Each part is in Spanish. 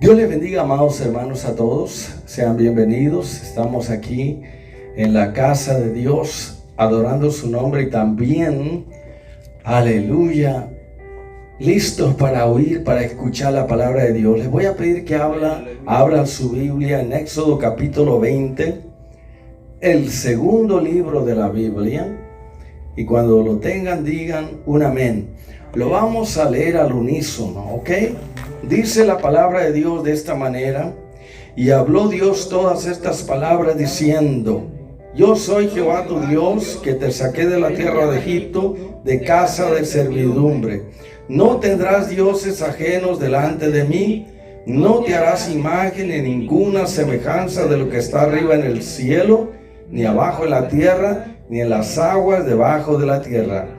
Dios les bendiga, amados hermanos, a todos. Sean bienvenidos. Estamos aquí en la casa de Dios, adorando su nombre y también, aleluya, listos para oír, para escuchar la palabra de Dios. Les voy a pedir que abran su Biblia en Éxodo capítulo 20, el segundo libro de la Biblia. Y cuando lo tengan, digan un amén. Lo vamos a leer al unísono, ¿ok? Dice la palabra de Dios de esta manera: y habló Dios todas estas palabras diciendo: yo soy Jehová tu Dios, que te saqué de la tierra de Egipto, de casa de servidumbre. No tendrás dioses ajenos delante de mí, no te harás imagen ni ninguna semejanza de lo que está arriba en el cielo, ni abajo en la tierra, ni en las aguas debajo de la tierra.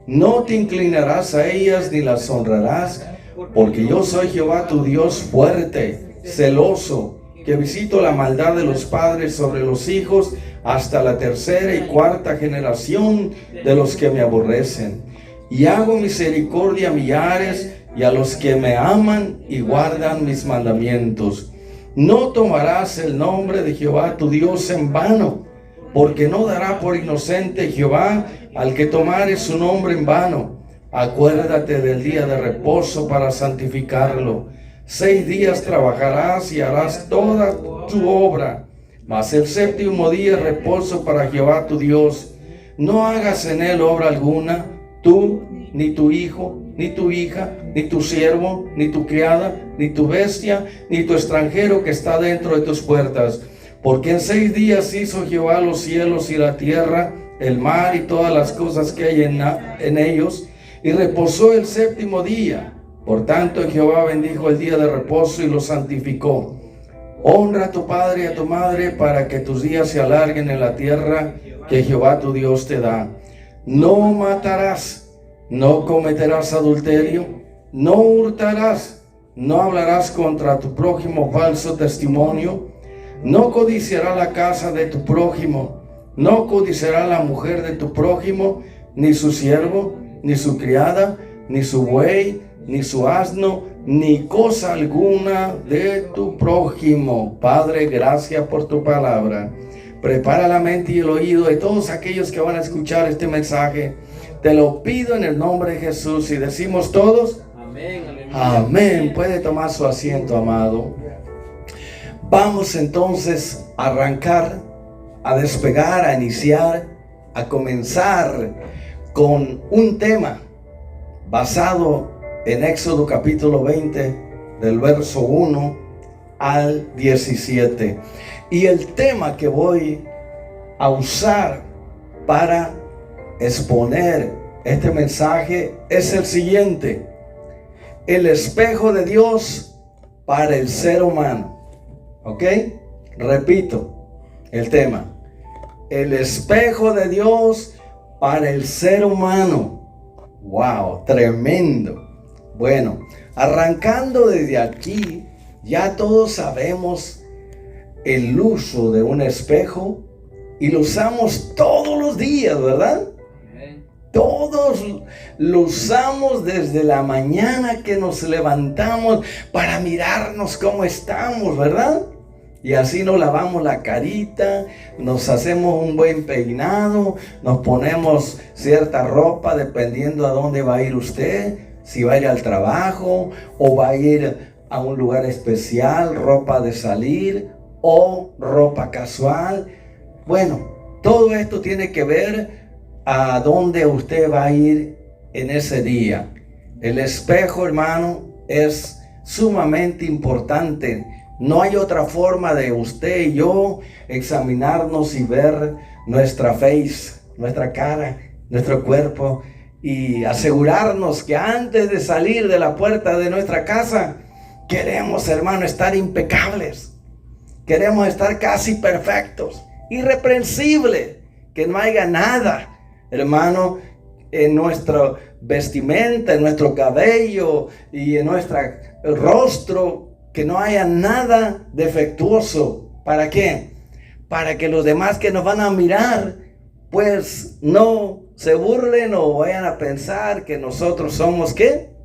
No te inclinarás a ellas ni las honrarás, porque yo soy Jehová tu Dios fuerte, celoso, que visito la maldad de los padres sobre los hijos hasta la tercera y cuarta generación de los que me aborrecen. Y hago misericordia a millares y a los que me aman y guardan mis mandamientos. No tomarás el nombre de Jehová tu Dios en vano, porque no dará por inocente Jehová al que tomare su nombre en vano. Acuérdate del día de reposo para santificarlo. 6 días trabajarás y harás toda tu obra, mas el séptimo día es reposo para Jehová tu Dios. No hagas en él obra alguna, tú, ni tu hijo, ni tu hija, ni tu siervo, ni tu criada, ni tu bestia, ni tu extranjero que está dentro de tus puertas. Porque en 6 días hizo Jehová los cielos y la tierra, el mar y todas las cosas que hay en ellos, y reposó el séptimo día. Por tanto, Jehová bendijo el día de reposo y lo santificó. Honra a tu padre y a tu madre, para que tus días se alarguen en la tierra que Jehová tu Dios te da. No matarás, no cometerás adulterio, no hurtarás, no hablarás contra tu prójimo falso testimonio, no codiciará la casa de tu prójimo, no codiciará la mujer de tu prójimo, ni su siervo, ni su criada, ni su buey, ni su asno, ni cosa alguna de tu prójimo. Padre, gracias por tu palabra. Prepara la mente y el oído de todos aquellos que van a escuchar este mensaje. Te lo pido en el nombre de Jesús. Y decimos todos, amén. Amén. Puede tomar su asiento, amado. Vamos entonces a arrancar, a despegar, a iniciar, a comenzar con un tema basado en Éxodo capítulo 20, del verso 1 al 17. Y el tema que voy a usar para exponer este mensaje es el siguiente: el espejo de Dios para el ser humano. ¿Ok? Repito el tema: el espejo de Dios para el ser humano. ¡Wow! Tremendo. Bueno, arrancando desde aquí, ya todos sabemos el uso de un espejo y lo usamos todos los días, ¿verdad? Todos lo usamos desde la mañana que nos levantamos para mirarnos cómo estamos, ¿verdad? Y así nos lavamos la carita, nos hacemos un buen peinado, nos ponemos cierta ropa dependiendo a dónde va a ir usted, si va a ir al trabajo o va a ir a un lugar especial, ropa de salir o ropa casual. Bueno, todo esto tiene que ver a dónde usted va a ir en ese día. El espejo, hermano, es sumamente importante. No hay otra forma de usted y yo examinarnos y ver nuestra face, nuestra cara, nuestro cuerpo, y asegurarnos que antes de salir de la puerta de nuestra casa queremos, hermano, estar impecables. Queremos estar casi perfectos, irreprensibles, que no haya nada, hermano, en nuestra vestimenta, en nuestro cabello y en nuestro rostro, que no haya nada defectuoso. ¿Para qué? Para que los demás que nos van a mirar, pues no se burlen o vayan a pensar que nosotros somos, ¿qué?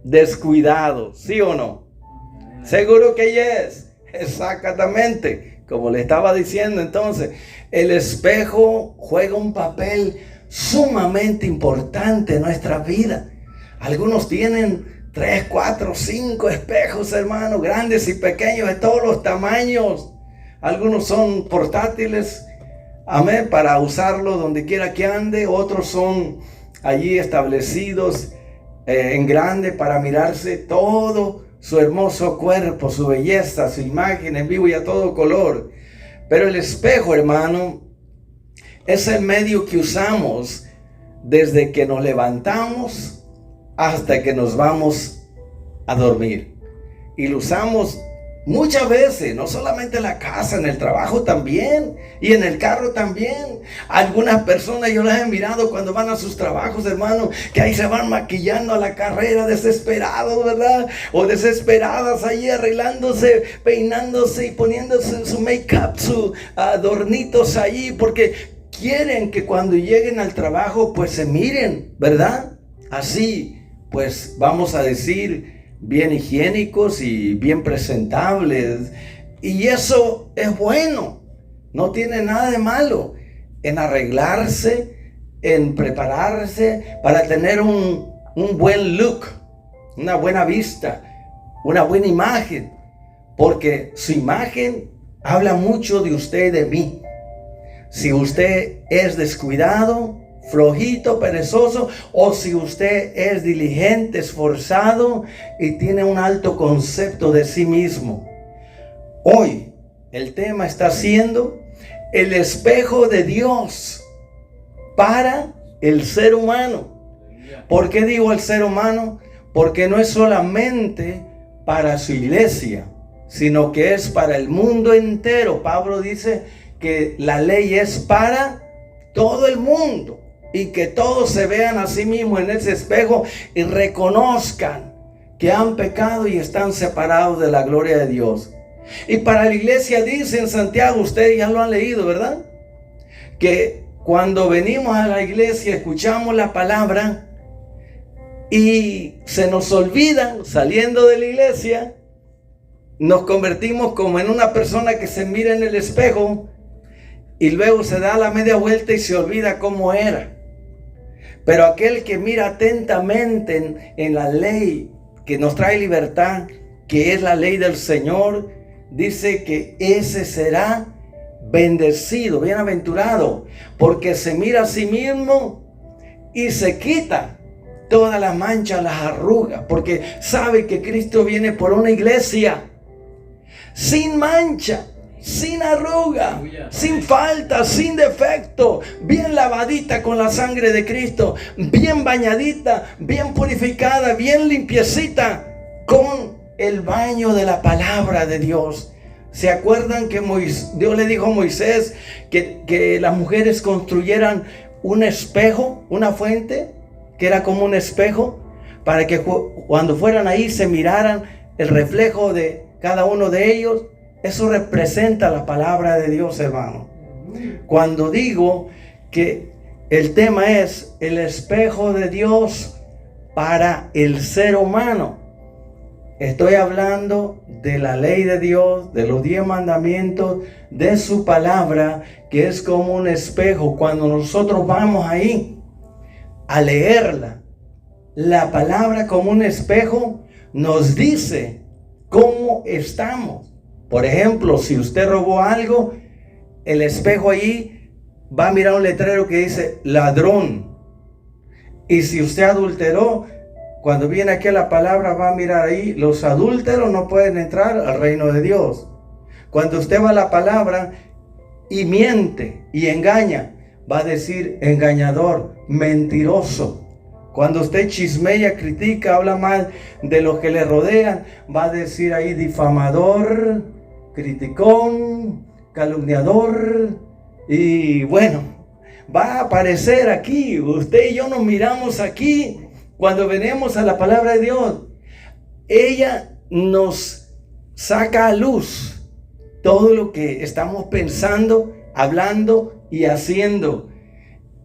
Descuidados, ¿sí o no? Seguro que yes. Exactamente. Como le estaba diciendo entonces, el espejo juega un papel sumamente importante en nuestra vida. Algunos tienen 3, 4, 5 espejos, hermano, grandes y pequeños de todos los tamaños. Algunos son portátiles, amén, para usarlo donde quiera que ande. Otros son allí establecidos en grande para mirarse todo su hermoso cuerpo, su belleza, su imagen en vivo y a todo color. Pero el espejo, hermano, es el medio que usamos desde que nos levantamos hasta que nos vamos a dormir. Y lo usamos muchas veces, no solamente en la casa, en el trabajo también, y en el carro también. Algunas personas yo las he mirado cuando van a sus trabajos, hermano, que ahí se van maquillando a la carrera, desesperados, ¿verdad? O desesperadas ahí arreglándose, peinándose y poniéndose su make-up, sus adornitos ahí, porque quieren que cuando lleguen al trabajo pues se miren, ¿verdad? Así, pues vamos a decir, bien higiénicos y bien presentables. Y eso es bueno. No tiene nada de malo en arreglarse, en prepararse para tener un buen look, una buena vista, una buena imagen. Porque su imagen habla mucho de usted y de mí. Si usted es descuidado, flojito, perezoso, o si usted es diligente, esforzado y tiene un alto concepto de sí mismo. Hoy el tema está siendo el espejo de Dios para el ser humano. ¿Por qué digo el ser humano? Porque no es solamente para su iglesia, sino que es para el mundo entero. Pablo dice que la ley es para todo el mundo. Y que todos se vean a sí mismos en ese espejo y reconozcan que han pecado y están separados de la gloria de Dios. Y para la iglesia dice en Santiago, ustedes ya lo han leído, ¿verdad? Que cuando venimos a la iglesia, escuchamos la palabra y se nos olvidan saliendo de la iglesia, nos convertimos como en una persona que se mira en el espejo y luego se da la media vuelta y se olvida cómo era. Pero aquel que mira atentamente en la ley que nos trae libertad, que es la ley del Señor, dice que ese será bendecido, bienaventurado, porque se mira a sí mismo y se quita todas las manchas, las arrugas, porque sabe que Cristo viene por una iglesia sin mancha, sin arruga, sin falta, sin defecto, bien lavadita con la sangre de Cristo, bien bañadita, bien purificada, bien limpiecita con el baño de la palabra de Dios. ¿Se acuerdan que Dios le dijo a Moisés que las mujeres construyeran un espejo, una fuente que era como un espejo, para que cuando fueran ahí se miraran el reflejo de cada uno de ellos? Eso representa la palabra de Dios, hermano. Cuando digo que el tema es el espejo de Dios para el ser humano, estoy hablando de la ley de Dios, de los 10 mandamientos, de su palabra, que es como un espejo. Cuando nosotros vamos ahí a leerla, la palabra como un espejo nos dice cómo estamos. Por ejemplo, si usted robó algo, el espejo ahí va a mirar un letrero que dice ladrón. Y si usted adulteró, cuando viene aquí la palabra va a mirar ahí, los adúlteros no pueden entrar al reino de Dios. Cuando usted va a la palabra y miente y engaña, va a decir engañador, mentiroso. Cuando usted chismea, critica, habla mal de los que le rodean, va a decir ahí difamador, criticón, calumniador. Y bueno, va a aparecer aquí. Usted y yo nos miramos aquí cuando venimos a la palabra de Dios. Ella nos saca a luz todo lo que estamos pensando, hablando y haciendo.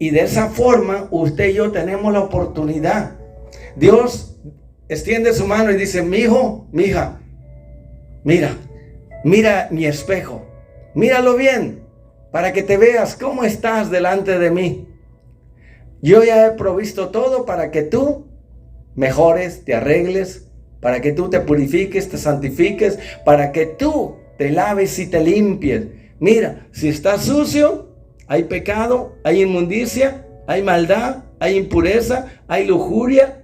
Y de esa forma usted y yo tenemos la oportunidad. Dios extiende su mano y dice: mi hijo, mi hija, mira mi espejo, míralo bien, para que te veas cómo estás delante de mí. Yo ya he provisto todo para que tú mejores, te arregles, para que tú te purifiques, te santifiques, para que tú te laves y te limpies. Mira, si estás sucio, hay pecado, hay inmundicia, hay maldad, hay impureza, hay lujuria,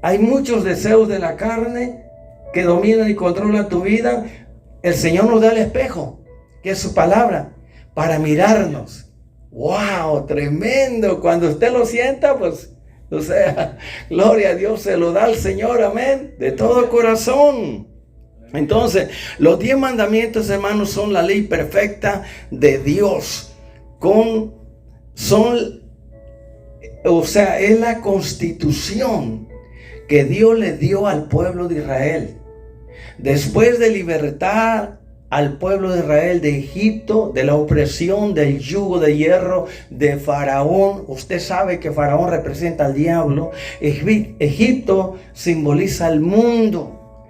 hay muchos deseos de la carne que dominan y controlan tu vida. El Señor nos da el espejo, que es su palabra, para mirarnos. ¡Wow! Tremendo. Cuando usted lo sienta, pues, o sea, gloria a Dios, se lo da al Señor, amén, de todo corazón. Entonces, los 10 mandamientos, hermanos, son la ley perfecta de Dios. Es la constitución que Dios le dio al pueblo de Israel. Después de libertar al pueblo de Israel de Egipto, de la opresión, del yugo de hierro de Faraón. Usted sabe que Faraón representa al diablo. Egipto simboliza el mundo.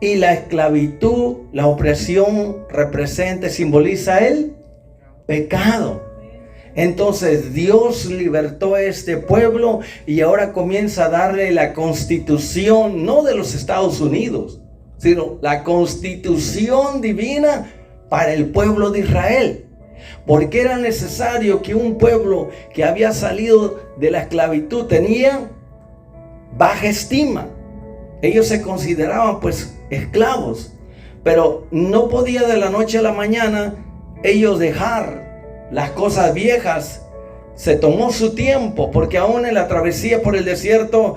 Y la esclavitud, la opresión, simboliza el pecado. Entonces Dios libertó a este pueblo y ahora comienza a darle la constitución, no de los Estados Unidos, sino la constitución divina para el pueblo de Israel. Porque era necesario que un pueblo que había salido de la esclavitud tenía baja estima. Ellos se consideraban pues esclavos, pero no podía de la noche a la mañana ellos dejar las cosas viejas. Se tomó su tiempo, porque aún en la travesía por el desierto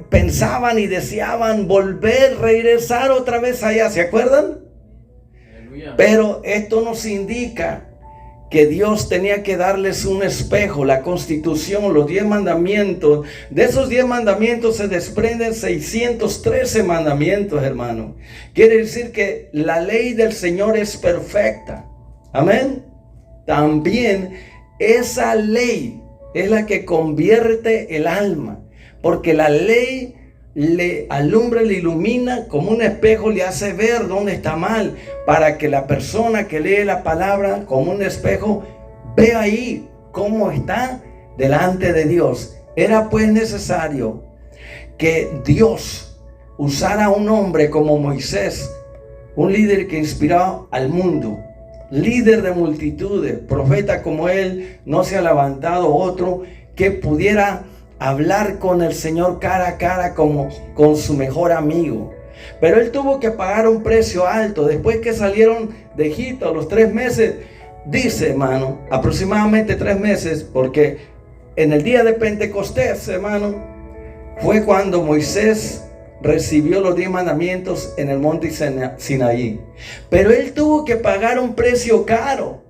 pensaban y deseaban volver, regresar otra vez allá, ¿se acuerdan? Aleluya. Pero esto nos indica que Dios tenía que darles un espejo, la constitución, los 10 mandamientos. De esos 10 mandamientos se desprenden 613 mandamientos, hermano. Quiere decir que la ley del Señor es perfecta. Amén. También esa ley es la que convierte el alma, porque la ley le alumbra, le ilumina como un espejo, le hace ver dónde está mal, para que la persona que lee la palabra como un espejo vea ahí cómo está delante de Dios. Era pues necesario que Dios usara a un hombre como Moisés, un líder que inspiró al mundo, líder de multitudes, profeta como él, no se ha levantado otro que pudiera hablar con el Señor cara a cara como con su mejor amigo. Pero él tuvo que pagar un precio alto. Después que salieron de Egipto a los 3 meses, dice, hermano, aproximadamente 3 meses, porque en el día de Pentecostés, hermano, fue cuando Moisés recibió los 10 mandamientos en el monte Sinaí. Pero él tuvo que pagar un precio caro.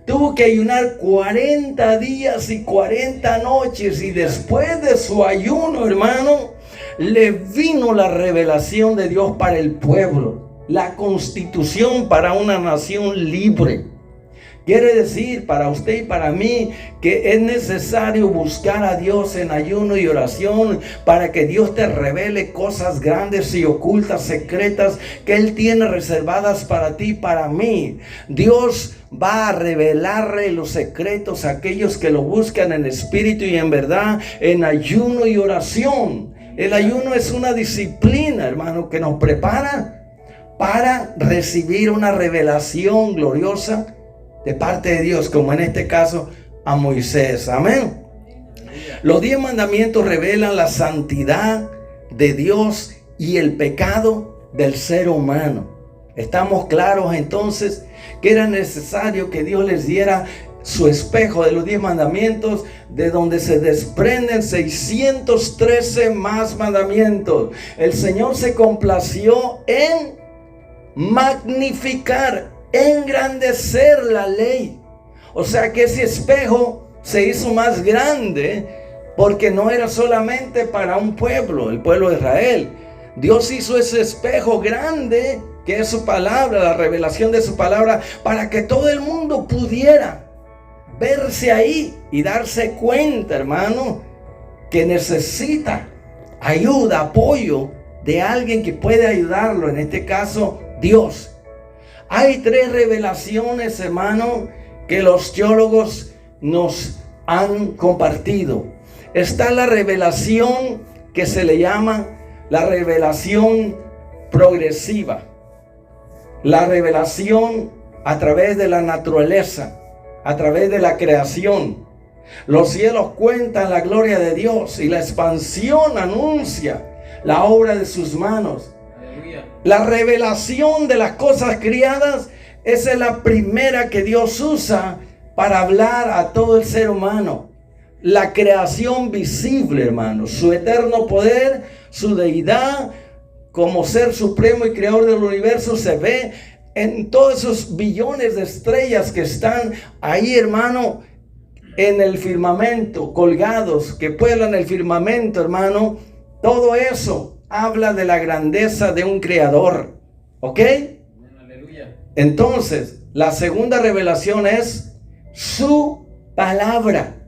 Tuvo que ayunar 40 días y 40 noches. Y después de su ayuno, hermano, le vino la revelación de Dios para el pueblo. La constitución para una nación libre. Quiere decir para usted y para mí que es necesario buscar a Dios en ayuno y oración para que Dios te revele cosas grandes y ocultas, secretas que Él tiene reservadas para ti y para mí. Dios va a revelarle los secretos a aquellos que lo buscan en espíritu y en verdad, en ayuno y oración. El ayuno es una disciplina, hermano, que nos prepara para recibir una revelación gloriosa de parte de Dios, como en este caso a Moisés. Amén. Los 10 mandamientos revelan la santidad de Dios y el pecado del ser humano. Estamos claros entonces que era necesario que Dios les diera su espejo de los 10 mandamientos, de donde se desprenden 613 más mandamientos. El Señor se complació en magnificar, engrandecer la ley. O sea que ese espejo se hizo más grande, porque no era solamente para un pueblo, el pueblo de Israel. Dios hizo ese espejo grande, que es su palabra, la revelación de su palabra, para que todo el mundo pudiera verse ahí y darse cuenta, hermano, que necesita ayuda, apoyo de alguien que puede ayudarlo. En este caso, Dios. Hay 3 revelaciones, hermano, que los teólogos nos han compartido. Está la revelación que se le llama la revelación progresiva. La revelación a través de la naturaleza, a través de la creación. Los cielos cuentan la gloria de Dios y la expansión anuncia la obra de sus manos. Aleluya. La revelación de las cosas criadas, esa es la primera que Dios usa para hablar a todo el ser humano. La creación visible, hermano, su eterno poder, su deidad como ser supremo y creador del universo se ve en todos esos billones de estrellas que están ahí, hermano, en el firmamento, colgados, que pueblan el firmamento, hermano. Todo eso habla de la grandeza de un creador. ¿Ok? Aleluya. Entonces, la segunda revelación es su palabra.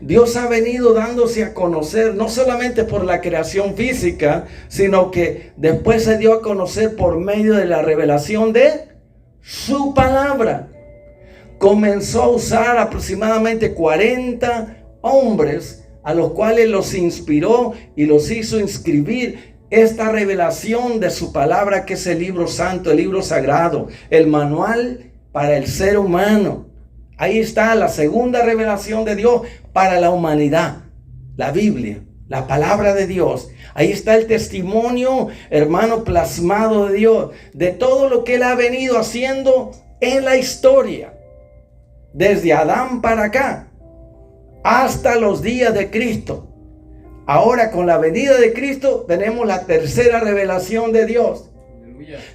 Dios ha venido dándose a conocer, no solamente por la creación física, sino que después se dio a conocer por medio de la revelación de su palabra. Comenzó a usar aproximadamente 40 hombres a los cuales los inspiró y los hizo inscribir esta revelación de su palabra, que es el libro santo, el libro sagrado, el manual para el ser humano. Ahí está la segunda revelación de Dios para la humanidad, la Biblia, la palabra de Dios. Ahí está el testimonio, hermano, plasmado de Dios, de todo lo que Él ha venido haciendo en la historia, desde Adán para acá, hasta los días de Cristo. Ahora, con la venida de Cristo, tenemos la tercera revelación de Dios.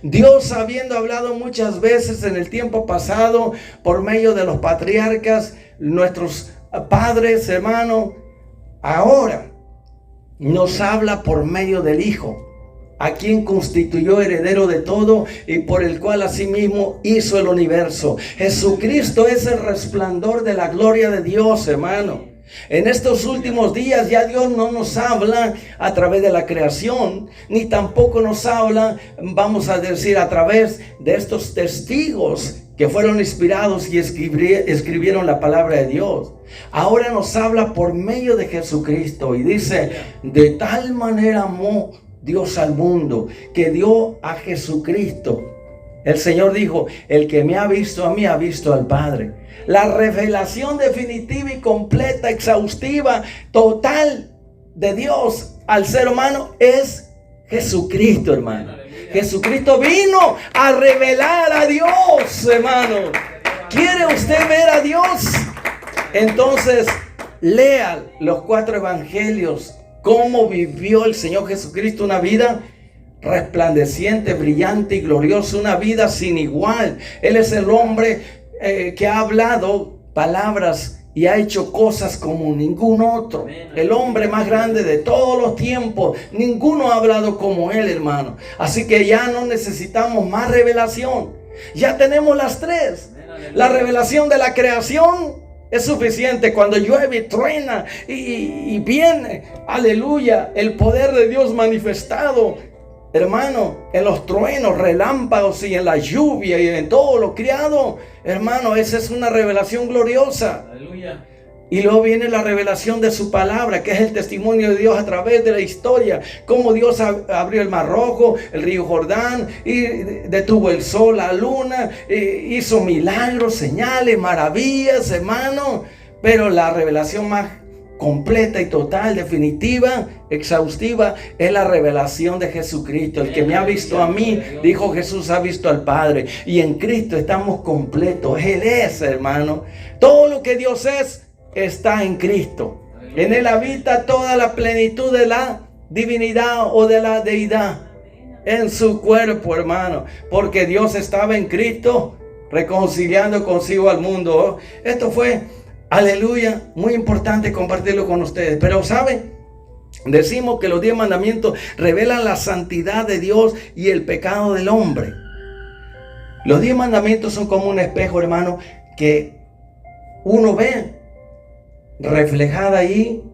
Dios, habiendo hablado muchas veces en el tiempo pasado por medio de los patriarcas, nuestros padres, hermanos, ahora nos habla por medio del Hijo, a quien constituyó heredero de todo y por el cual asimismo hizo el universo. Jesucristo es el resplandor de la gloria de Dios, hermano. En estos últimos días ya Dios no nos habla a través de la creación, ni tampoco nos habla, vamos a decir, a través de estos testigos que fueron inspirados y escribieron la palabra de Dios. Ahora nos habla por medio de Jesucristo y dice: de tal manera amó Dios al mundo, que dio a Jesucristo. El Señor dijo: el que me ha visto a mí, ha visto al Padre. La revelación definitiva y completa, exhaustiva, total de Dios al ser humano es Jesucristo, hermano. Jesucristo vino a revelar a Dios, hermano. ¿Quiere usted ver a Dios? Entonces, lea los 4 evangelios. Cómo vivió el Señor Jesucristo una vida resplandeciente, brillante y gloriosa, una vida sin igual. Él es el hombre que ha hablado palabras y ha hecho cosas como ningún otro. El hombre más grande de todos los tiempos. Ninguno ha hablado como él, hermano. Así que ya no necesitamos más revelación. Ya tenemos las 3. La revelación de la creación es suficiente. Cuando llueve, truena y viene, aleluya, el poder de Dios manifestado, hermano, en los truenos, relámpagos y en la lluvia y en todo lo criado, hermano, esa es una revelación gloriosa. Aleluya. Y luego viene la revelación de su palabra, que es el testimonio de Dios a través de la historia. Cómo Dios abrió el Mar Rojo, el río Jordán, y detuvo el sol, la luna, hizo milagros, señales, maravillas, hermano. Pero la revelación más completa y total, definitiva, exhaustiva, es la revelación de Jesucristo. El que me ha visto a mí, dijo Jesús, ha visto al Padre. Y en Cristo estamos completos. Él es, hermano. Todo lo que Dios es está en Cristo. En Él habita toda la plenitud de la divinidad o de la deidad en su cuerpo, hermano. Porque Dios estaba en Cristo reconciliando consigo al mundo. Esto fue, aleluya, muy importante compartirlo con ustedes. Pero ¿saben? Decimos que los 10 mandamientos revelan la santidad de Dios y el pecado del hombre. Los 10 mandamientos son como un espejo, hermano, que uno ve reflejada ahí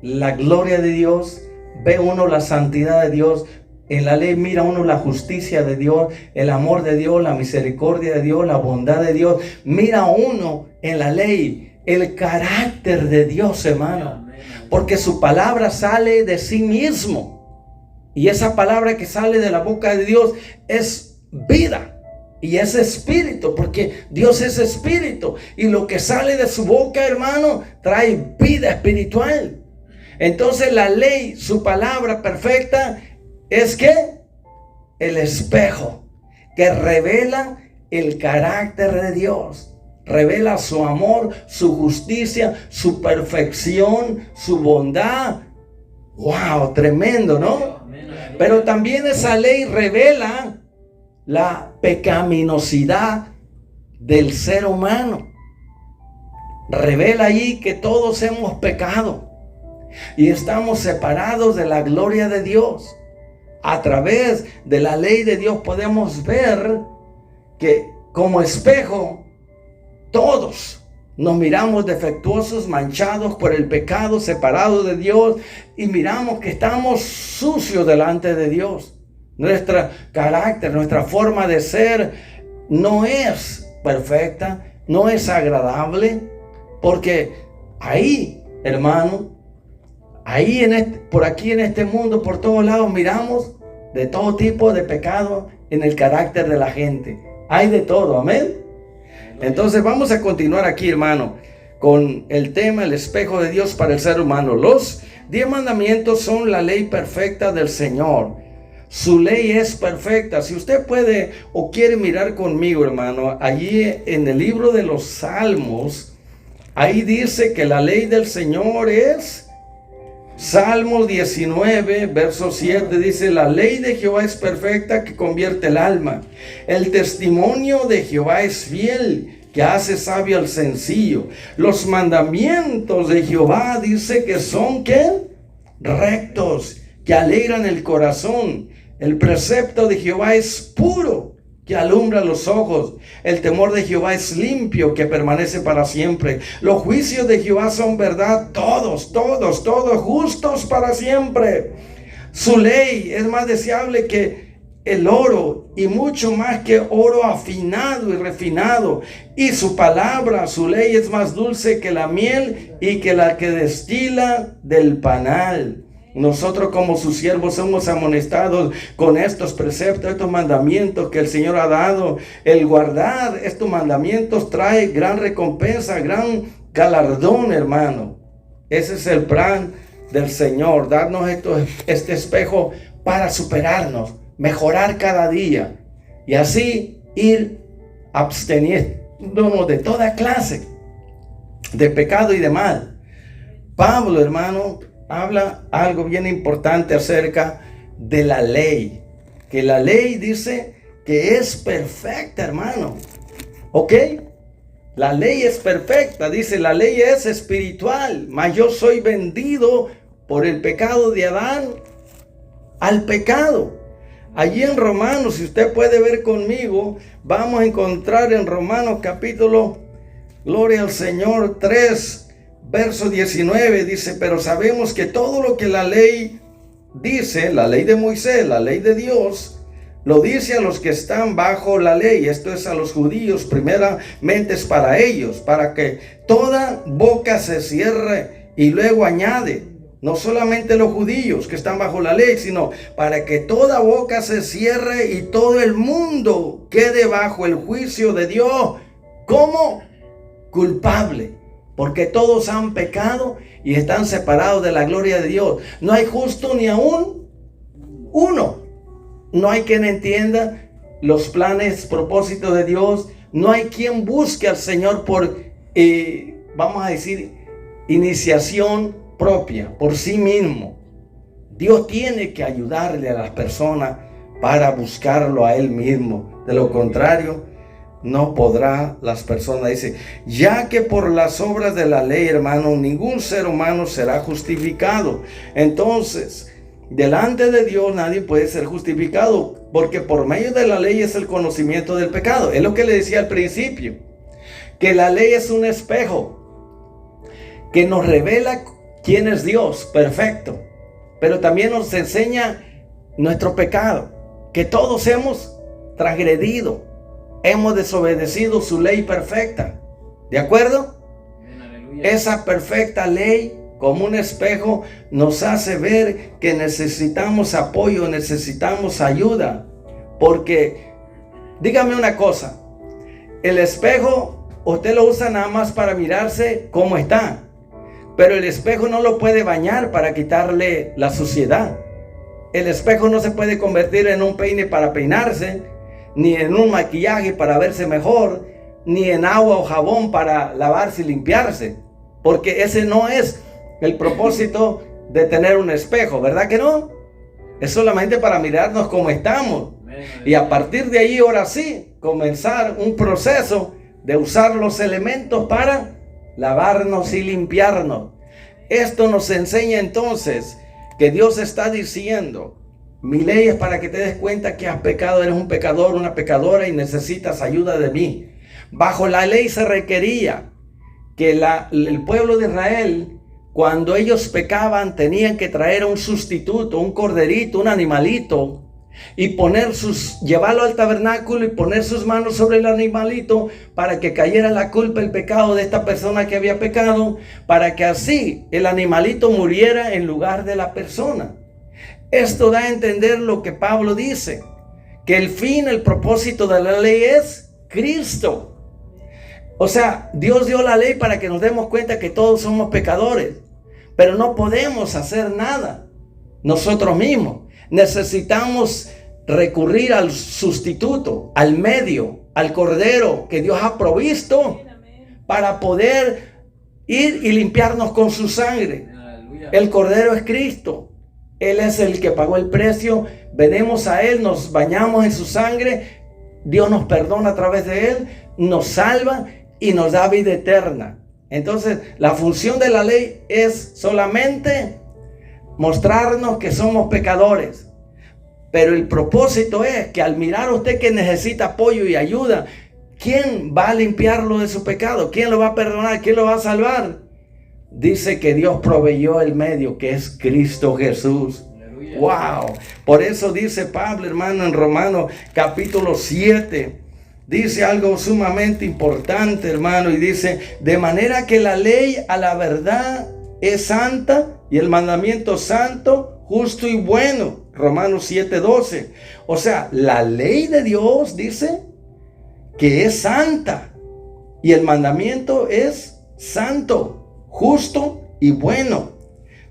la gloria de Dios, ve uno la santidad de Dios, En la ley mira uno la justicia de Dios, el amor de Dios, la misericordia de Dios, la bondad de Dios. Mira uno en la ley el carácter de Dios, hermano. Porque su palabra sale de sí mismo. Y esa palabra que sale de la boca de Dios es vida. Y es espíritu, porque Dios es espíritu. Y lo que sale de su boca, hermano, trae vida espiritual. Entonces la ley, su palabra perfecta, es que el espejo que revela el carácter de Dios, revela su amor, su justicia, su perfección, su bondad. Wow, tremendo, ¿no? Pero también esa ley revela la pecaminosidad del ser humano. Revela ahí que todos hemos pecado y estamos separados de la gloria de Dios. A través de la ley de Dios podemos ver que como espejo todos nos miramos defectuosos, manchados por el pecado, separados de Dios, y miramos que estamos sucios delante de Dios. Nuestro carácter, nuestra forma de ser no es perfecta, no es agradable, porque ahí, hermano, ahí por aquí en este mundo, por todos lados miramos de todo tipo de pecado en el carácter de la gente. Hay de todo, amén. Entonces vamos a continuar aquí, hermano, con el tema, el espejo de Dios para el ser humano. Los 10 mandamientos son la ley perfecta del Señor. Su ley es perfecta. Si usted puede o quiere mirar conmigo, hermano, allí en el libro de los Salmos, ahí dice que la ley del Señor es... Salmos 19, verso 7 dice: la ley de Jehová es perfecta, que convierte el alma. El testimonio de Jehová es fiel, que hace sabio al sencillo. Los mandamientos de Jehová dice que son, ¿qué? Rectos, que alegran el corazón. El precepto de Jehová es puro, que alumbra los ojos. El temor de Jehová es limpio, que permanece para siempre. Los juicios de Jehová son verdad, todos justos para siempre. Su ley es más deseable que el oro, y mucho más que oro afinado y refinado. Y su palabra, su ley es más dulce que la miel, y que la que destila del panal. Nosotros como sus siervos somos amonestados con estos preceptos, estos mandamientos que el Señor ha dado. El guardar estos mandamientos trae gran recompensa, gran galardón, hermano. Ese es el plan del Señor, darnos este espejo para superarnos, mejorar cada día y así ir absteniéndonos de toda clase de pecado y de mal. Pablo, hermano, habla algo bien importante acerca de la ley. Que la ley dice que es perfecta, hermano. ¿Ok? La ley es perfecta. Dice, la ley es espiritual. Mas yo soy vendido por el pecado de Adán al pecado. Allí en Romanos, si usted puede ver conmigo, vamos a encontrar en Romanos capítulo, gloria al Señor, 3. Verso 19 dice: pero sabemos que todo lo que la ley dice, la ley de Moisés, la ley de Dios, lo dice a los que están bajo la ley. Esto es a los judíos, primeramente es para ellos, para que toda boca se cierre. Y luego añade, no solamente los judíos que están bajo la ley, sino para que toda boca se cierre y todo el mundo quede bajo el juicio de Dios como culpable. Porque todos han pecado y están separados de la gloria de Dios. No hay justo ni aún uno. No hay quien entienda los planes, propósitos de Dios. No hay quien busque al Señor por, vamos a decir, iniciación propia, por sí mismo. Dios tiene que ayudarle a las personas para buscarlo a Él mismo. De lo contrario, no podrá las personas. Dice, ya que por las obras de la ley, hermano, ningún ser humano será justificado. Entonces, delante de Dios nadie puede ser justificado, porque por medio de la ley es el conocimiento del pecado. Es lo que le decía al principio, que la ley es un espejo que nos revela quién es Dios, perfecto, pero también nos enseña nuestro pecado, que todos hemos transgredido, hemos desobedecido su ley perfecta. ¿De acuerdo? Esa perfecta ley, como un espejo, nos hace ver que necesitamos apoyo, necesitamos ayuda. Porque, dígame una cosa, el espejo usted lo usa nada más para mirarse cómo está, pero el espejo no lo puede bañar para quitarle la suciedad. El espejo no se puede convertir en un peine para peinarse, ni en un maquillaje para verse mejor, ni en agua o jabón para lavarse y limpiarse, porque ese no es el propósito de tener un espejo, ¿verdad que no? Es solamente para mirarnos cómo estamos. Y a partir de ahí, ahora sí, comenzar un proceso de usar los elementos para lavarnos y limpiarnos. Esto nos enseña entonces que Dios está diciendo: mi ley es para que te des cuenta que has pecado, eres un pecador, una pecadora y necesitas ayuda de mí. Bajo la ley se requería que el pueblo de Israel, cuando ellos pecaban, tenían que traer un sustituto, un corderito, un animalito, y llevarlo al tabernáculo y poner sus manos sobre el animalito para que cayera la culpa, el pecado de esta persona que había pecado, para que así el animalito muriera en lugar de la persona. Esto da a entender lo que Pablo dice, que el fin, el propósito de la ley es Cristo. O sea, Dios dio la ley para que nos demos cuenta que todos somos pecadores, pero no podemos hacer nada nosotros mismos. Necesitamos recurrir al sustituto, al medio, al cordero que Dios ha provisto para poder ir y limpiarnos con su sangre. El cordero es Cristo. Él es el que pagó el precio. Venimos a Él, nos bañamos en su sangre. Dios nos perdona a través de Él, nos salva y nos da vida eterna. Entonces, la función de la ley es solamente mostrarnos que somos pecadores. Pero el propósito es que al mirar a usted que necesita apoyo y ayuda, ¿quién va a limpiarlo de su pecado? ¿Quién lo va a perdonar? ¿Quién lo va a salvar? Dice que Dios proveyó el medio, que es Cristo Jesús. Aleluya. ¡Wow! Por eso dice Pablo, hermano, en Romanos capítulo 7, dice algo sumamente importante, hermano, y dice: de manera que la ley a la verdad es santa y el mandamiento santo, justo y bueno. Romanos 7:12. O sea, la ley de Dios dice que es santa y el mandamiento es santo, justo y bueno.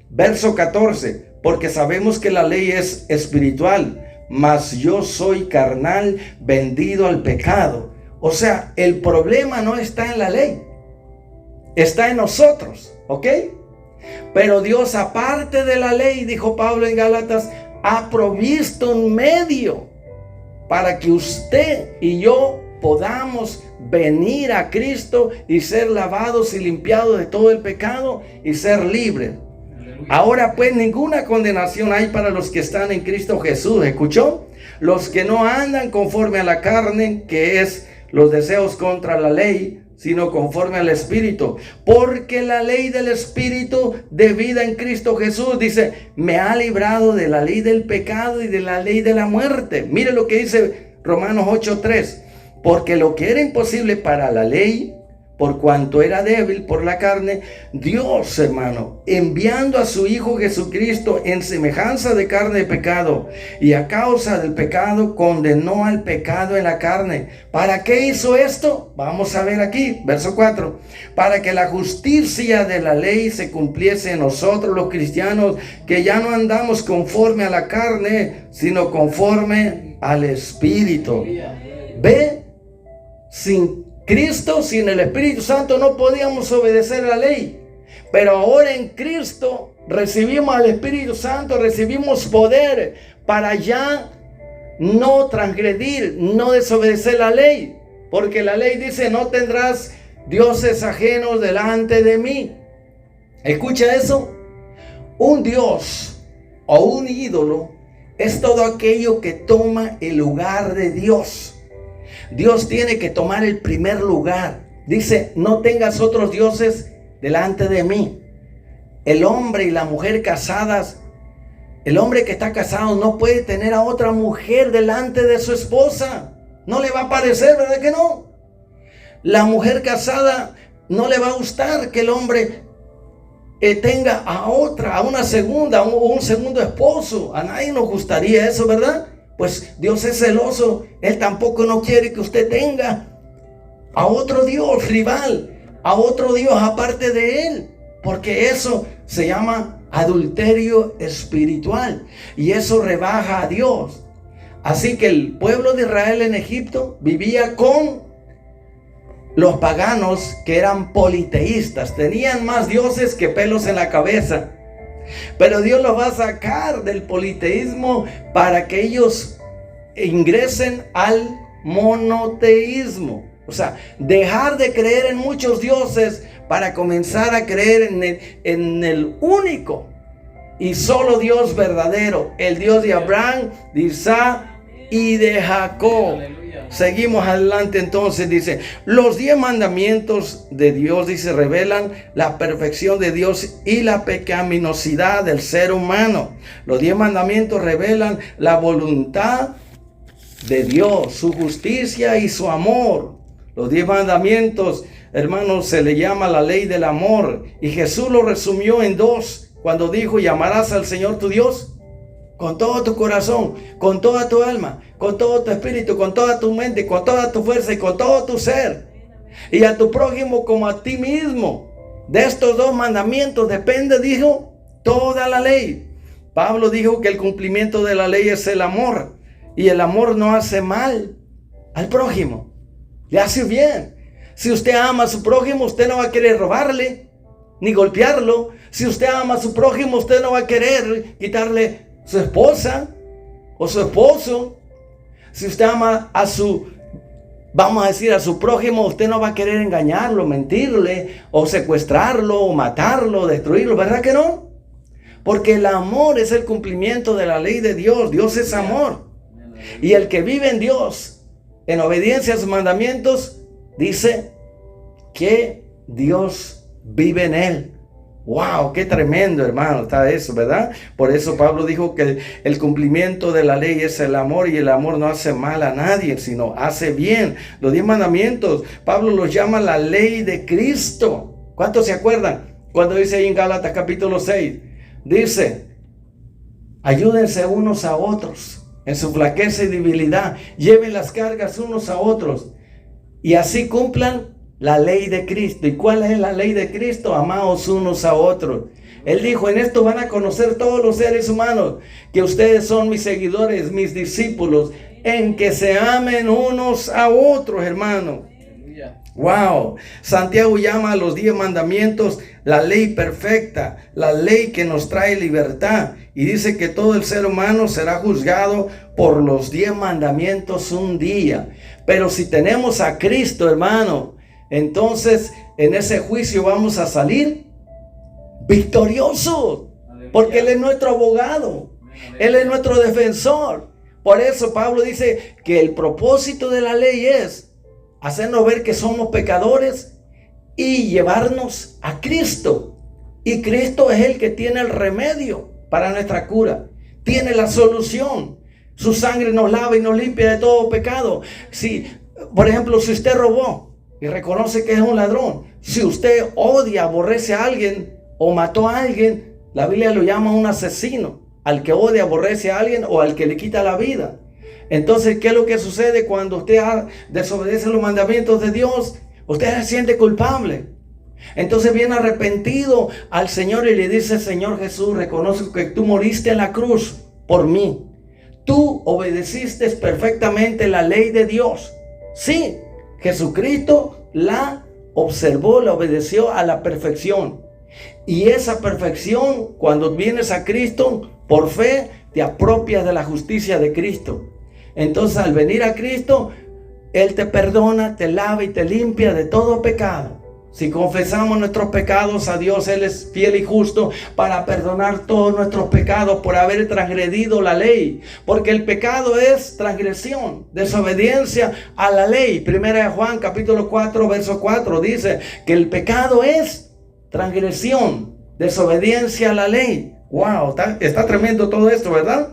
Verso 14. Porque sabemos que la ley es espiritual, mas yo soy carnal, vendido al pecado. O sea, el problema no está en la ley, está en nosotros, ¿ok? Pero Dios, aparte de la ley, dijo Pablo en Gálatas, ha provisto un medio para que usted y yo podamos venir a Cristo y ser lavados y limpiados de todo el pecado y ser libres. Ahora pues ninguna condenación hay para los que están en Cristo Jesús. ¿Escuchó? Los que no andan conforme a la carne, que es los deseos contra la ley, sino conforme al Espíritu. Porque la ley del Espíritu de vida en Cristo Jesús, dice, me ha librado de la ley del pecado y de la ley de la muerte. Mire lo que dice Romanos 8:3. Porque lo que era imposible para la ley, por cuanto era débil por la carne, Dios, hermano, enviando a su Hijo Jesucristo en semejanza de carne de pecado, y a causa del pecado condenó al pecado en la carne. ¿Para qué hizo esto? Vamos a ver aquí, verso 4. Para que la justicia de la ley se cumpliese en nosotros los cristianos, que ya no andamos conforme a la carne, sino conforme al Espíritu. ¿Ve? Sin Cristo, sin el Espíritu Santo, no podíamos obedecer la ley. Pero ahora en Cristo recibimos al Espíritu Santo, recibimos poder para ya no transgredir, no desobedecer la ley. Porque la ley dice: no tendrás dioses ajenos delante de mí. ¿Escucha eso? Un dios o un ídolo es todo aquello que toma el lugar de Dios. Dios tiene que tomar el primer lugar. Dice: no tengas otros dioses delante de mí. El hombre y la mujer casadas El hombre que está casado no puede tener a otra mujer delante de su esposa. No le va a parecer, ¿verdad que no? La mujer casada no le va a gustar que el hombre tenga a otra, a una segunda o un segundo esposo. A nadie nos gustaría eso, ¿verdad? Pues Dios es celoso. Él tampoco no quiere que usted tenga a otro Dios rival, a otro Dios aparte de Él, porque eso se llama adulterio espiritual y eso rebaja a Dios. Así que el pueblo de Israel en Egipto vivía con los paganos que eran politeístas, tenían más dioses que pelos en la cabeza. Pero Dios los va a sacar del politeísmo para que ellos ingresen al monoteísmo. O sea, dejar de creer en muchos dioses para comenzar a creer en el único y solo Dios verdadero, el Dios de Abraham, de Isaac y de Jacob. Seguimos adelante entonces, dice, los 10 mandamientos de Dios, dice, revelan la perfección de Dios y la pecaminosidad del ser humano. Los 10 mandamientos revelan la voluntad de Dios, su justicia y su amor. Los 10 mandamientos, hermanos, se le llama la ley del amor. Y Jesús lo resumió en 2 cuando dijo, y amarás al Señor tu Dios con todo tu corazón, con toda tu alma, con todo tu espíritu, con toda tu mente, con toda tu fuerza y con todo tu ser. Y a tu prójimo como a ti mismo. De estos 2 mandamientos depende, dijo, toda la ley. Pablo dijo que el cumplimiento de la ley es el amor. Y el amor no hace mal al prójimo. Le hace bien. Si usted ama a su prójimo, usted no va a querer robarle ni golpearlo. Si usted ama a su prójimo, usted no va a querer quitarle su esposa o su esposo. Si usted ama a su, vamos a decir, a su prójimo, usted no va a querer engañarlo, mentirle o secuestrarlo o matarlo o destruirlo, ¿verdad que no? Porque el amor es el cumplimiento de la ley de Dios. Dios es amor. Y el que vive en Dios, en obediencia a sus mandamientos, dice que Dios vive en él. ¡Wow! ¡Qué tremendo, hermano! Está eso, ¿verdad? Por eso Pablo dijo que el cumplimiento de la ley es el amor, y el amor no hace mal a nadie, sino hace bien. Los 10 mandamientos, Pablo los llama la ley de Cristo. ¿Cuántos se acuerdan? Cuando dice ahí en Gálatas capítulo 6, dice, ayúdense unos a otros en su flaqueza y debilidad, lleven las cargas unos a otros y así cumplan la ley de Cristo. ¿Y cuál es la ley de Cristo? Amaos unos a otros. Él dijo, en esto van a conocer todos los seres humanos que ustedes son mis seguidores, mis discípulos, en que se amen unos a otros, hermano. Wow. Santiago llama a los 10 mandamientos la ley perfecta, la ley que nos trae libertad. Y dice que todo el ser humano será juzgado por los 10 mandamientos un día. Pero si tenemos a Cristo, hermano, entonces en ese juicio vamos a salir victoriosos. Porque Él es nuestro abogado. Él es nuestro defensor. Por eso Pablo dice que el propósito de la ley es hacernos ver que somos pecadores y llevarnos a Cristo. Y Cristo es el que tiene el remedio para nuestra cura. Tiene la solución. Su sangre nos lava y nos limpia de todo pecado. Si, por ejemplo, si usted robó y reconoce que es un ladrón, si usted odia, aborrece a alguien o mató a alguien, la Biblia lo llama un asesino. Al que odia, aborrece a alguien o al que le quita la vida. Entonces, ¿qué es lo que sucede cuando usted desobedece los mandamientos de Dios? Usted se siente culpable. Entonces viene arrepentido al Señor y le dice, Señor Jesús, reconozco que tú moriste en la cruz por mí. Tú obedeciste perfectamente la ley de Dios. Sí, Jesucristo la observó, la obedeció a la perfección. Y esa perfección, cuando vienes a Cristo, por fe, te apropias de la justicia de Cristo. Entonces, al venir a Cristo, Él te perdona, te lava y te limpia de todo pecado. Si confesamos nuestros pecados a Dios, Él es fiel y justo para perdonar todos nuestros pecados por haber transgredido la ley. Porque el pecado es transgresión, desobediencia a la ley. Primera de Juan capítulo 4, verso 4 dice que el pecado es transgresión, desobediencia a la ley. Wow, está tremendo todo esto, ¿verdad?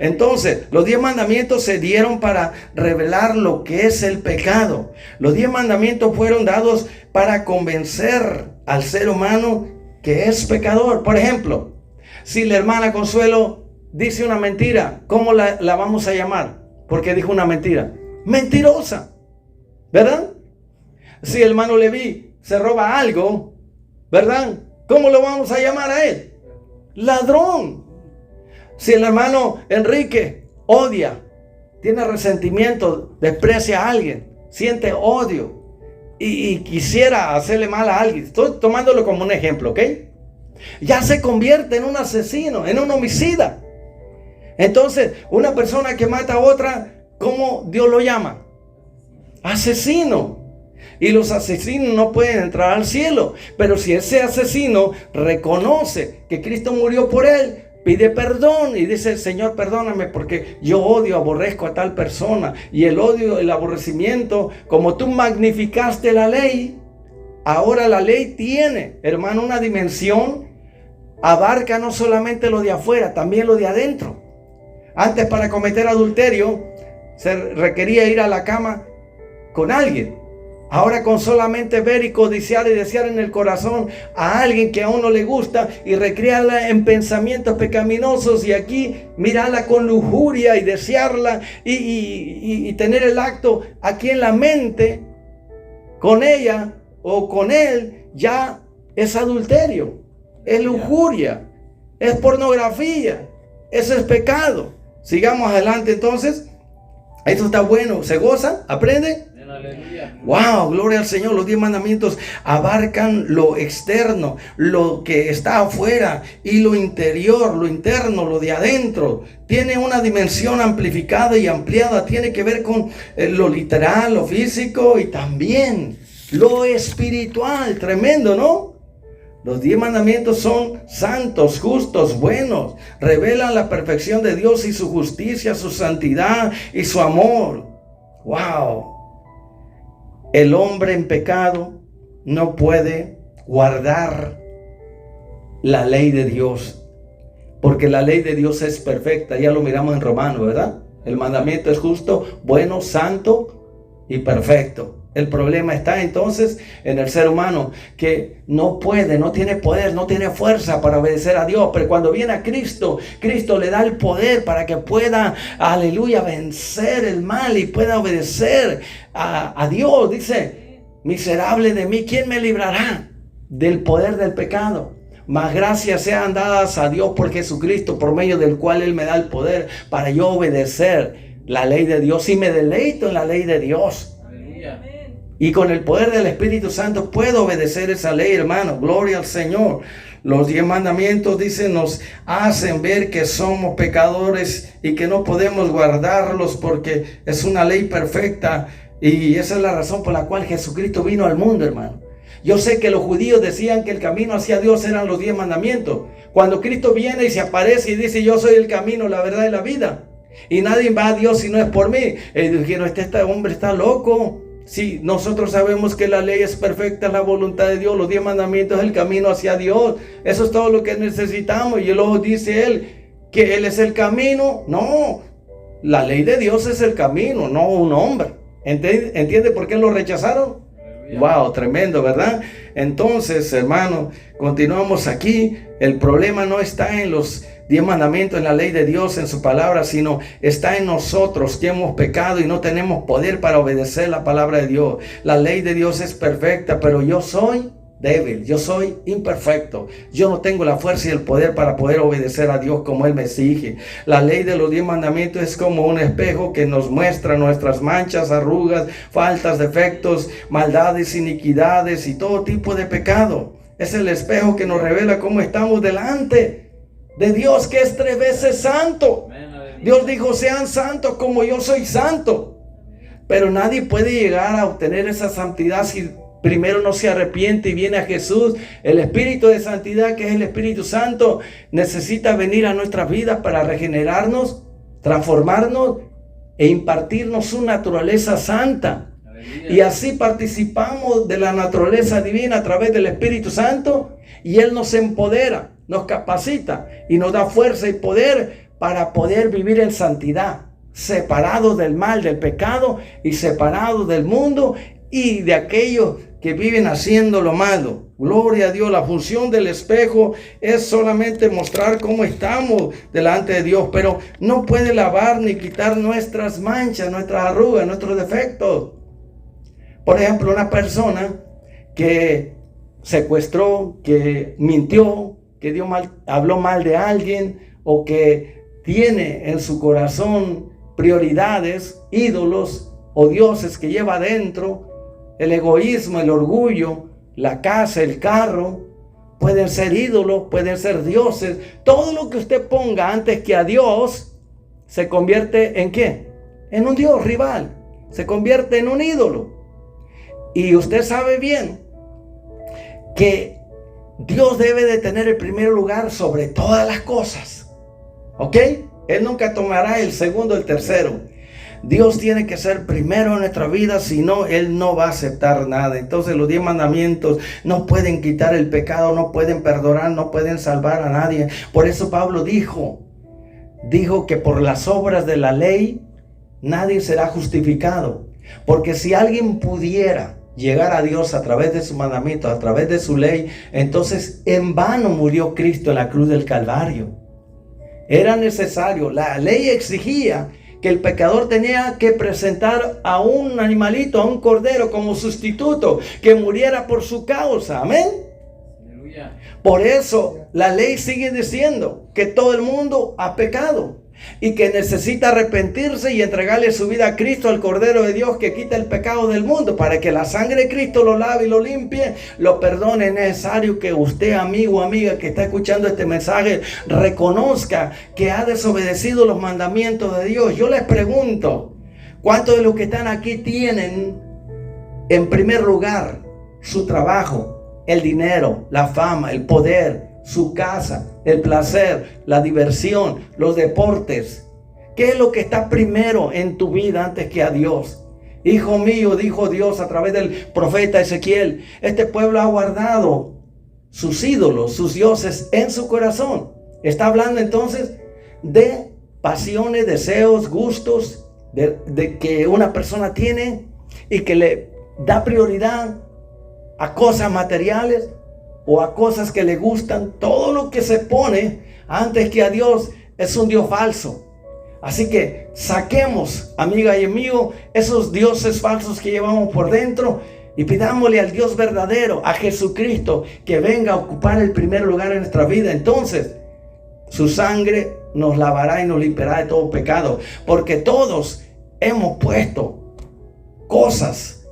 Entonces, los 10 mandamientos se dieron para revelar lo que es el pecado. Los 10 mandamientos fueron dados para convencer al ser humano que es pecador. Por ejemplo, si la hermana Consuelo dice una mentira, ¿cómo la vamos a llamar? Porque dijo una mentira. Mentirosa, ¿verdad? Si el hermano Leví se roba algo, ¿verdad? ¿Cómo lo vamos a llamar a él? Ladrón. Si el hermano Enrique odia, tiene resentimiento, desprecia a alguien, siente odio y quisiera hacerle mal a alguien, estoy tomándolo como un ejemplo, ¿ok? Ya se convierte en un asesino, en un homicida. Entonces, una persona que mata a otra, ¿cómo Dios lo llama? Asesino. Y los asesinos no pueden entrar al cielo. Pero si ese asesino reconoce que Cristo murió por él, pide perdón y dice: Señor, perdóname porque yo odio, aborrezco a tal persona. Y el odio, el aborrecimiento, como tú magnificaste la ley, ahora la ley tiene, hermano, una dimensión, abarca no solamente lo de afuera, también lo de adentro. Antes, para cometer adulterio se requería ir a la cama con alguien. Ahora, con solamente ver y codiciar y desear en el corazón a alguien que a uno le gusta y recrearla en pensamientos pecaminosos, y aquí mirarla con lujuria y desearla y tener el acto aquí en la mente con ella o con él, ya es adulterio, es lujuria, es pornografía, eso es pecado. Sigamos adelante entonces. Esto está bueno, ¿se goza? ¿Aprende? Aleluya. Wow, gloria al Señor. Los 10 mandamientos abarcan lo externo, lo que está afuera, y lo interior, lo interno, lo de adentro. Tiene una dimensión amplificada y ampliada. Tiene que ver con lo literal, lo físico y también lo espiritual. Tremendo, ¿no? Los 10 mandamientos son santos, justos, buenos. Revelan la perfección de Dios y su justicia, su santidad y su amor. Wow. El hombre en pecado no puede guardar la ley de Dios, porque la ley de Dios es perfecta. Ya lo miramos en Romanos, ¿verdad? El mandamiento es justo, bueno, santo y perfecto. El problema está entonces en el ser humano, que no puede, no tiene poder, no tiene fuerza para obedecer a Dios. Pero cuando viene a Cristo, Cristo le da el poder para que pueda, aleluya, vencer el mal y pueda obedecer a Dios. Dice: miserable de mí, ¿quién me librará del poder del pecado? Mas gracias sean dadas a Dios por Jesucristo, por medio del cual Él me da el poder para yo obedecer la ley de Dios, y me deleito en la ley de Dios. Y con el poder del Espíritu Santo puedo obedecer esa ley, hermano. Gloria al Señor. Los 10 mandamientos, dicen, nos hacen ver que somos pecadores y que no podemos guardarlos porque es una ley perfecta. Y esa es la razón por la cual Jesucristo vino al mundo, hermano. Yo sé que los judíos decían que el camino hacia Dios eran los 10 mandamientos. Cuando Cristo viene y se aparece y dice: yo soy el camino, la verdad y la vida, y nadie va a Dios si no es por mí, dijeron: este hombre está loco. Sí, nosotros sabemos que la ley es perfecta, la voluntad de Dios, los 10 mandamientos es el camino hacia Dios. Eso es todo lo que necesitamos. Y luego dice él que Él es el camino. No, la ley de Dios es el camino, no un hombre. ¿Entiende por qué lo rechazaron? Wow, tremendo, ¿verdad? Entonces, hermano, continuamos aquí. El problema no está en los 10 mandamientos, en la ley de Dios, en su palabra, sino está en nosotros, que hemos pecado y no tenemos poder para obedecer la palabra de Dios. La ley de Dios es perfecta, pero yo soy débil, yo soy imperfecto. Yo no tengo la fuerza y el poder para poder obedecer a Dios como Él me exige. La ley de los 10 mandamientos es como un espejo que nos muestra nuestras manchas, arrugas, faltas, defectos, maldades, iniquidades y todo tipo de pecado. Es el espejo que nos revela cómo estamos delante de Dios, que es 3 veces santo. Dios dijo: sean santos como yo soy santo. Pero nadie puede llegar a obtener esa santidad si primero no se arrepiente y viene a Jesús. El Espíritu de santidad, que es el Espíritu Santo, necesita venir a nuestras vidas para regenerarnos, transformarnos e impartirnos su naturaleza santa. Y así participamos de la naturaleza divina a través del Espíritu Santo, y Él nos empodera. nos capacita y nos da fuerza y poder para poder vivir en santidad, separados del mal, del pecado y separados del mundo y de aquellos que viven haciendo lo malo. Gloria a Dios. La función del espejo es solamente mostrar cómo estamos delante de Dios, pero no puede lavar ni quitar nuestras manchas, nuestras arrugas, nuestros defectos. Por ejemplo, una persona que secuestró, que mintió, que habló mal de alguien, o que tiene en su corazón prioridades, ídolos o dioses que lleva adentro, el egoísmo, el orgullo, la casa, el carro, pueden ser ídolos, pueden ser dioses. Todo lo que usted ponga antes que a Dios se convierte ¿en qué? En un dios rival, se convierte en un ídolo. Y usted sabe bien que Dios debe de tener el primer lugar sobre todas las cosas, ¿ok? Él nunca tomará el segundo, el tercero. Dios tiene que ser primero en nuestra vida, si no, Él no va a aceptar nada. Entonces los 10 mandamientos no pueden quitar el pecado, no pueden perdonar, no pueden salvar a nadie. Por eso Pablo dijo que por las obras de la ley nadie será justificado. Porque si alguien pudiera llegar a Dios a través de su mandamiento, a través de su ley, entonces en vano murió Cristo en la cruz del Calvario. Era necesario, la ley exigía que el pecador tenía que presentar a un animalito, a un cordero como sustituto, que muriera por su causa. Amén. Aleluya. Por eso la ley sigue diciendo que todo el mundo ha pecado y que necesita arrepentirse y entregarle su vida a Cristo, al Cordero de Dios que quita el pecado del mundo, para que la sangre de Cristo lo lave y lo limpie, lo perdone. Es necesario que usted, amigo o amiga que está escuchando este mensaje, reconozca que ha desobedecido los mandamientos de Dios. Yo les pregunto, ¿cuántos de los que están aquí tienen en primer lugar su trabajo, el dinero, la fama, el poder, su casa, el placer, la diversión, los deportes? ¿Qué es lo que está primero en tu vida antes que a Dios? Hijo mío, dijo Dios a través del profeta Ezequiel, este pueblo ha guardado sus ídolos, sus dioses en su corazón. Está hablando entonces de pasiones, deseos, gustos de que una persona tiene y que le da prioridad a cosas materiales o a cosas que le gustan. Todo lo que se pone antes que a Dios es un Dios falso. Así que saquemos, amiga y amigo, esos dioses falsos que llevamos por dentro y pidámosle al Dios verdadero, a Jesucristo, que venga a ocupar el primer lugar en nuestra vida. Entonces su sangre nos lavará y nos limpiará de todo pecado, porque todos hemos puesto cosas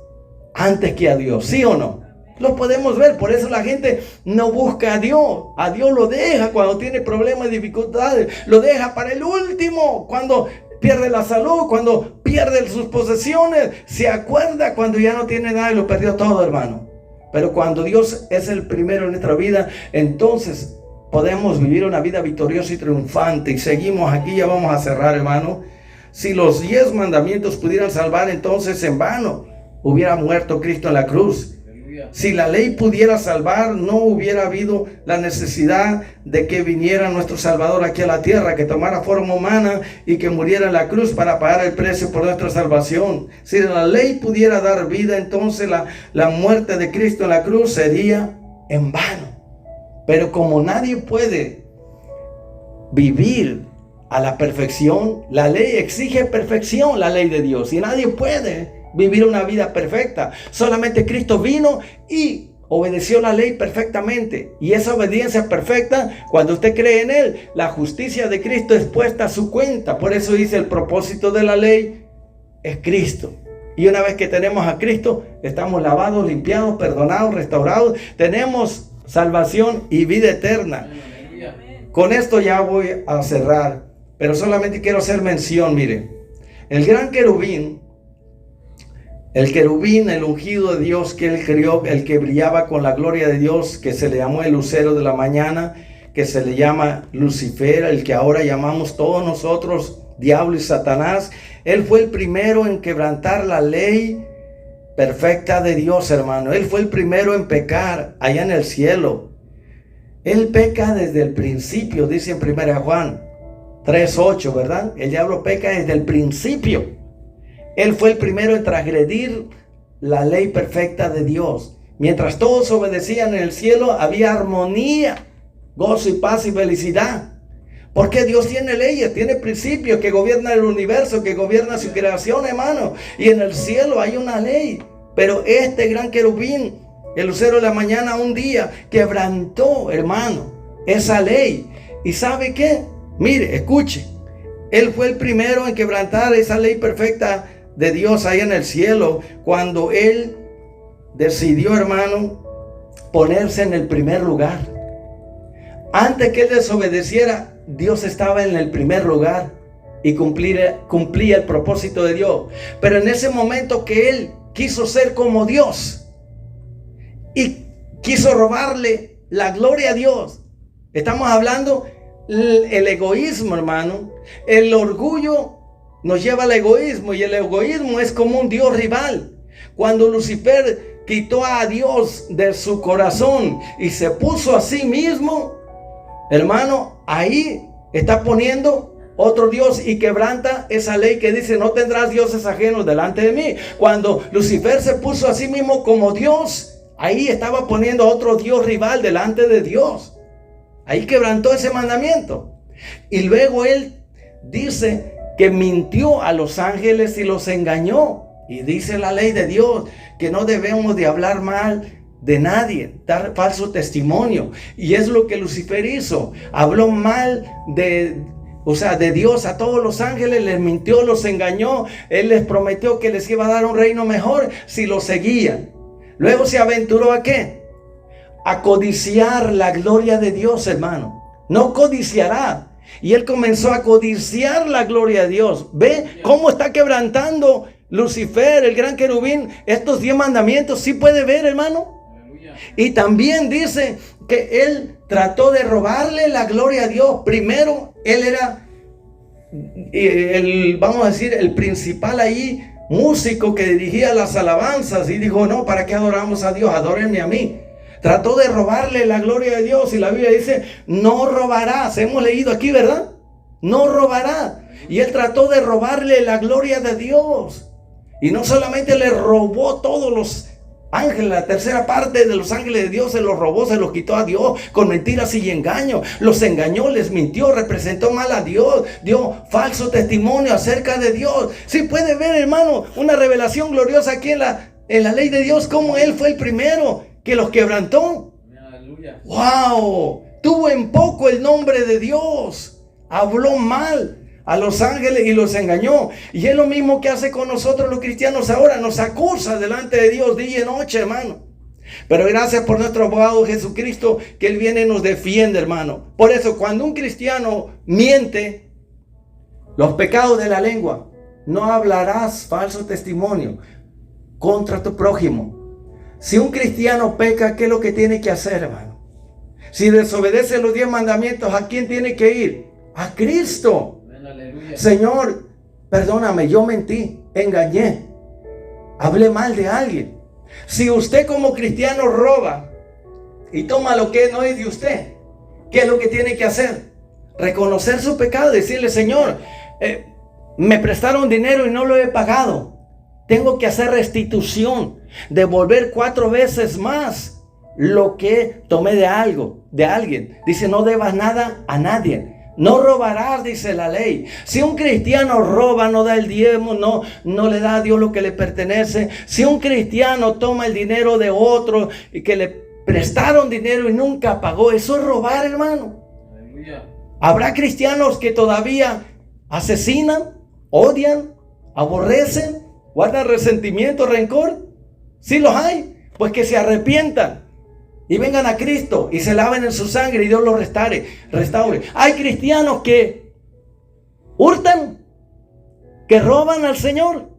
antes que a Dios, ¿sí o no? Lo podemos ver. Por eso la gente no busca a Dios. A Dios lo deja cuando tiene problemas y dificultades. Lo deja para el último, cuando pierde la salud, cuando pierde sus posesiones. Se acuerda cuando ya no tiene nada y lo perdió todo, hermano. Pero cuando Dios es el primero en nuestra vida, entonces podemos vivir una vida victoriosa y triunfante. Y seguimos aquí, ya vamos a cerrar, hermano. Si los 10 mandamientos pudieran salvar, entonces en vano hubiera muerto Cristo en la cruz. Si la ley pudiera salvar, no hubiera habido la necesidad de que viniera nuestro Salvador aquí a la tierra, que tomara forma humana y que muriera en la cruz para pagar el precio por nuestra salvación. Si la ley pudiera dar vida, entonces la muerte de Cristo en la cruz sería en vano. Pero como nadie puede vivir a la perfección, la ley exige perfección, la ley de Dios, y nadie puede vivir una vida perfecta. Solamente Cristo vino y obedeció la ley perfectamente. Y esa obediencia perfecta, cuando usted cree en Él, la justicia de Cristo es puesta a su cuenta. Por eso dice, el propósito de la ley es Cristo. Y una vez que tenemos a Cristo, estamos lavados, limpiados, perdonados, restaurados. Tenemos salvación y vida eterna. Con esto ya voy a cerrar, pero solamente quiero hacer mención. Mire, el gran querubín, el ungido de Dios que Él crió, el que brillaba con la gloria de Dios, que se le llamó el lucero de la mañana, que se le llama Lucifer, el que ahora llamamos todos nosotros diablo y Satanás. Él fue el primero en quebrantar la ley perfecta de Dios, hermano. Él fue el primero en pecar allá en el cielo. Él peca desde el principio, dice en 1 Juan 3:8, ¿verdad? El diablo peca desde el principio. Él fue el primero en transgredir la ley perfecta de Dios. Mientras todos obedecían en el cielo, había armonía, gozo y paz y felicidad. Porque Dios tiene leyes, tiene principios que gobiernan el universo, que gobierna su creación, hermano. Y en el cielo hay una ley. Pero este gran querubín, el lucero de la mañana, un día quebrantó, hermano, esa ley. ¿Y sabe qué? Mire, escuche. Él fue el primero en quebrantar esa ley perfecta de Dios ahí en el cielo, cuando él decidió, hermano, ponerse en el primer lugar. Antes que él desobedeciera, Dios estaba en el primer lugar y cumplía el propósito de Dios. Pero en ese momento que él quiso ser como Dios y quiso robarle la gloria a Dios, estamos hablando el egoísmo, hermano. El orgullo nos lleva al egoísmo, y el egoísmo es como un Dios rival. Cuando Lucifer quitó a Dios de su corazón y se puso a sí mismo, hermano, ahí está poniendo otro Dios y quebranta esa ley que dice: no tendrás dioses ajenos delante de mí. Cuando Lucifer se puso a sí mismo como Dios, ahí estaba poniendo a otro Dios rival delante de Dios. Ahí quebrantó ese mandamiento. Y luego él dice que mintió a los ángeles y los engañó. Y dice la ley de Dios que no debemos de hablar mal de nadie, dar falso testimonio. Y es lo que Lucifer hizo. Habló mal de Dios a todos los ángeles, les mintió, los engañó. Él les prometió que les iba a dar un reino mejor si lo seguían. Luego se aventuró ¿a qué? A codiciar la gloria de Dios, hermano. No codiciará. Y él comenzó a codiciar la gloria de Dios. ¿Ve cómo está quebrantando Lucifer, el gran querubín, estos 10 mandamientos? ¿Sí puede ver, hermano? Y también dice que él trató de robarle la gloria a Dios. Primero, él era el principal ahí, músico que dirigía las alabanzas, y dijo: no, ¿para qué adoramos a Dios? Adórenme a mí. Trató de robarle la gloria de Dios, y la Biblia dice: no robarás. Hemos leído aquí, ¿verdad? No robará. Y él trató de robarle la gloria de Dios. Y no solamente le robó todos los ángeles, la tercera parte de los ángeles de Dios se los robó, se los quitó a Dios con mentiras y engaños. Los engañó, les mintió, representó mal a Dios, dio falso testimonio acerca de Dios. Sí puede ver, hermano, una revelación gloriosa aquí en la ley de Dios, como él fue el primero que los quebrantó. Aleluya. ¡Wow! Tuvo en poco el nombre de Dios. Habló mal a los ángeles y los engañó. Y es lo mismo que hace con nosotros los cristianos ahora. Nos acusa delante de Dios día y noche, hermano. Pero gracias por nuestro abogado Jesucristo, que Él viene y nos defiende, hermano. Por eso, cuando un cristiano miente, los pecados de la lengua: no hablarás falso testimonio contra tu prójimo. Si un cristiano peca, ¿qué es lo que tiene que hacer, hermano? Si desobedece los 10 mandamientos, ¿a quién tiene que ir? A Cristo. Aleluya. Señor, perdóname, yo mentí, engañé, hablé mal de alguien. Si usted como cristiano roba y toma lo que no es de usted, ¿qué es lo que tiene que hacer? Reconocer su pecado, decirle: Señor, me prestaron dinero y no lo he pagado. Tengo que hacer restitución, devolver 4 veces más lo que tomé de alguien. Dice: no debas nada a nadie. No robarás, dice la ley. Si un cristiano roba, no da el diezmo, no le da a Dios lo que le pertenece. Si un cristiano toma el dinero de otro y que le prestaron dinero y nunca pagó, eso es robar, hermano. Aleluya. Habrá cristianos que todavía asesinan, odian, aborrecen, guardan resentimiento, rencor. Sí los hay. Pues que se arrepientan y vengan a Cristo y se laven en su sangre y Dios los restaure. Hay cristianos que hurtan, que roban al Señor.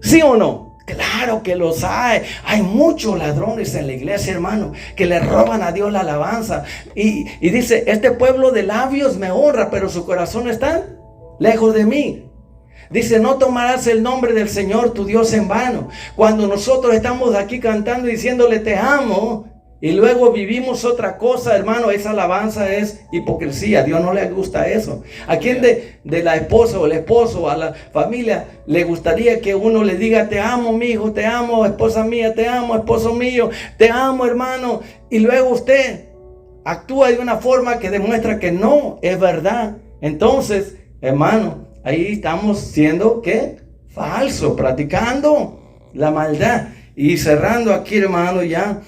¿Sí o no? Claro que los hay. Hay muchos ladrones en la iglesia, hermano, que le roban a Dios la alabanza. Y dice: este pueblo de labios me honra, pero su corazón está lejos de mí. Dice: no tomarás el nombre del Señor tu Dios en vano. Cuando nosotros estamos aquí cantando y diciéndole: te amo, y luego vivimos otra cosa, hermano, esa alabanza es hipocresía. A Dios no le gusta eso. ¿A quién de la esposa o el esposo, a la familia, le gustaría que uno le diga: te amo, mi hijo, te amo, esposa mía, te amo, esposo mío, te amo, hermano? Y luego usted actúa de una forma que demuestra que no es verdad. Entonces, hermano, ahí estamos siendo, ¿qué? Falso, practicando la maldad. Y cerrando aquí, hermano, ya,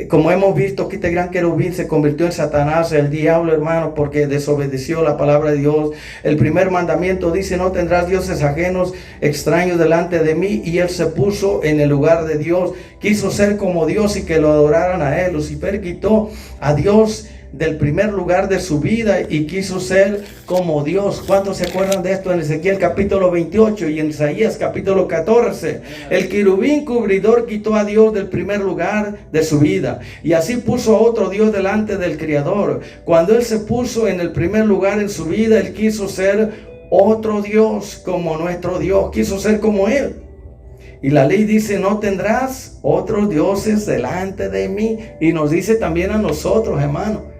como hemos visto, que este gran querubín se convirtió en Satanás, el diablo, hermano, porque desobedeció la palabra de Dios. El primer mandamiento dice: no tendrás dioses ajenos, extraños delante de mí. Y él se puso en el lugar de Dios. Quiso ser como Dios y que lo adoraran a él. Lucifer quitó a Dios del primer lugar de su vida y quiso ser como Dios. ¿Cuántos se acuerdan de esto en Ezequiel capítulo 28 y en Isaías capítulo 14? El querubín cubridor quitó a Dios del primer lugar de su vida y así puso a otro Dios delante del Creador. Cuando él se puso en el primer lugar en su vida, él quiso ser otro Dios como nuestro Dios, quiso ser como él. Y la ley dice: no tendrás otros dioses delante de mí. Y nos dice también a nosotros, hermano,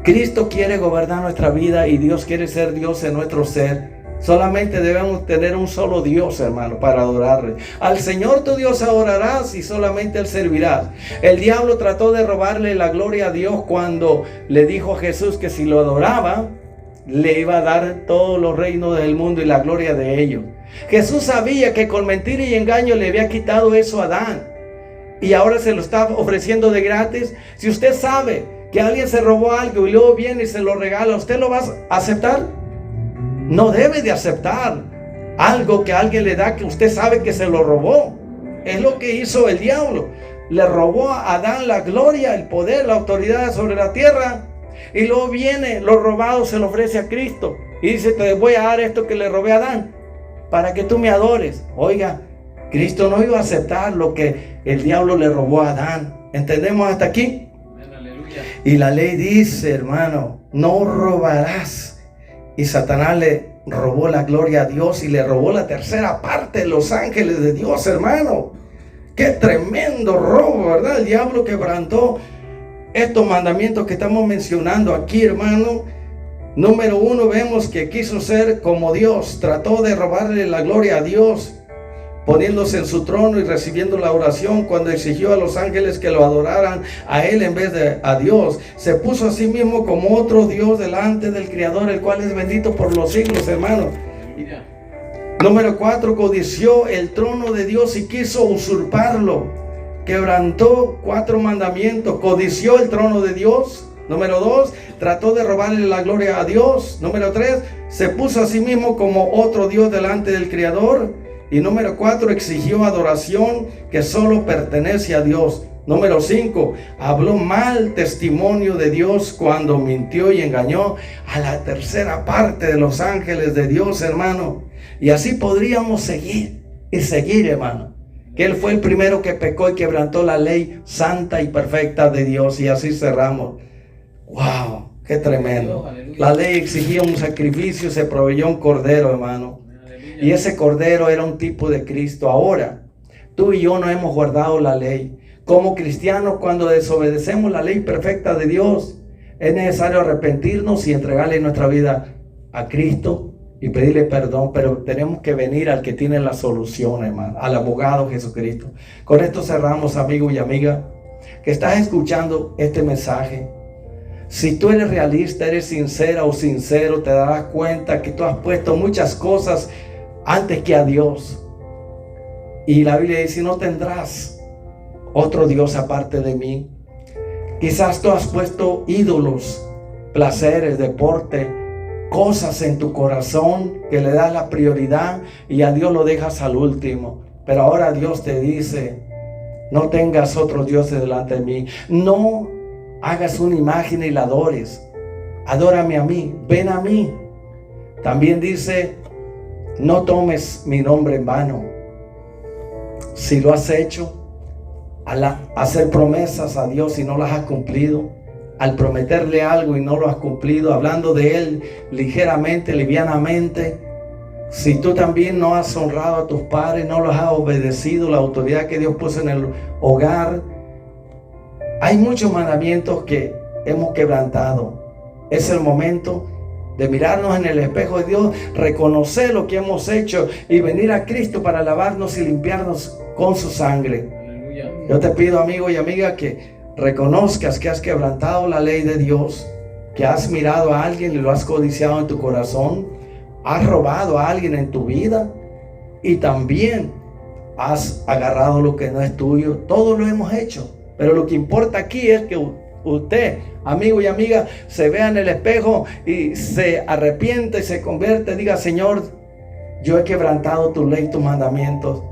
Cristo quiere gobernar nuestra vida y Dios quiere ser Dios en nuestro ser. Solamente debemos tener un solo Dios, hermano, para adorarle. Al Señor tu Dios adorarás y solamente Él servirás. El diablo trató de robarle la gloria a Dios cuando le dijo a Jesús que si lo adoraba, le iba a dar todos los reinos del mundo y la gloria de ellos. Jesús sabía que con mentira y engaño le había quitado eso a Adán y ahora se lo está ofreciendo de gratis. Si usted sabe que alguien se robó algo y luego viene y se lo regala, ¿usted lo va a aceptar? No debe de aceptar algo que alguien le da que usted sabe que se lo robó. Es lo que hizo el diablo. Le robó a Adán la gloria, el poder, la autoridad sobre la tierra. Y luego viene lo robado, se lo ofrece a Cristo. Y dice: te voy a dar esto que le robé a Adán, para que tú me adores. Oiga, Cristo no iba a aceptar lo que el diablo le robó a Adán. ¿Entendemos hasta aquí? Y la ley dice, hermano: no robarás. Y Satanás le robó la gloria a Dios y le robó la tercera parte de los ángeles de Dios, hermano. Qué tremendo robo, ¿verdad? El diablo quebrantó estos mandamientos que estamos mencionando aquí, hermano. Número uno, vemos que quiso ser como Dios. Trató de robarle la gloria a Dios, poniéndose en su trono y recibiendo la oración cuando exigió a los ángeles que lo adoraran a él en vez de a Dios. Se puso a sí mismo como otro Dios delante del Creador, el cual es bendito por los siglos, hermano. Número 4, codició el trono de Dios y quiso usurparlo. Quebrantó 4 mandamientos, codició el trono de Dios. Número 2, trató de robarle la gloria a Dios. Número 3, se puso a sí mismo como otro Dios delante del Creador. Y número 4, exigió adoración que solo pertenece a Dios. Número 5, habló mal testimonio de Dios cuando mintió y engañó a la tercera parte de los ángeles de Dios, hermano. Y así podríamos seguir y seguir, hermano. Que Él fue el primero que pecó y quebrantó la ley santa y perfecta de Dios. Y así cerramos. ¡Wow! ¡Qué tremendo! La ley exigía un sacrificio, se proveyó un cordero, hermano. Y ese cordero era un tipo de Cristo. Ahora, tú y yo no hemos guardado la ley. Como cristianos, cuando desobedecemos la ley perfecta de Dios, es necesario arrepentirnos y entregarle nuestra vida a Cristo y pedirle perdón. Pero tenemos que venir al que tiene la solución, hermano, al abogado Jesucristo. Con esto cerramos, amigo y amiga, que estás escuchando este mensaje. Si tú eres realista, eres sincera o sincero, te darás cuenta que tú has puesto muchas cosas antes que a Dios. Y la Biblia dice: no tendrás otro Dios aparte de mí. Quizás tú has puesto ídolos, placeres, deporte, cosas en tu corazón que le das la prioridad y a Dios lo dejas al último. Pero ahora Dios te dice: no tengas otros dioses delante de mí. No hagas una imagen y la adores. Adórame a mí, ven a mí. También dice: no tomes mi nombre en vano. Si lo has hecho, al hacer promesas a Dios y no las has cumplido, al prometerle algo y no lo has cumplido, hablando de Él ligeramente, livianamente, si tú también no has honrado a tus padres, no los has obedecido, la autoridad que Dios puso en el hogar, Hay muchos mandamientos que hemos quebrantado. Es el momento de mirarnos en el espejo de Dios, reconocer lo que hemos hecho y venir a Cristo para lavarnos y limpiarnos con su sangre. Aleluya. Yo te pido, amigo y amiga, que reconozcas que has quebrantado la ley de Dios, que has mirado a alguien y lo has codiciado en tu corazón, has robado a alguien en tu vida y también has agarrado lo que no es tuyo. Todo lo hemos hecho, pero lo que importa aquí es que usted, amigo y amiga, se vea en el espejo y se arrepiente y se convierte. Diga: Señor, yo he quebrantado tu ley, tus mandamientos.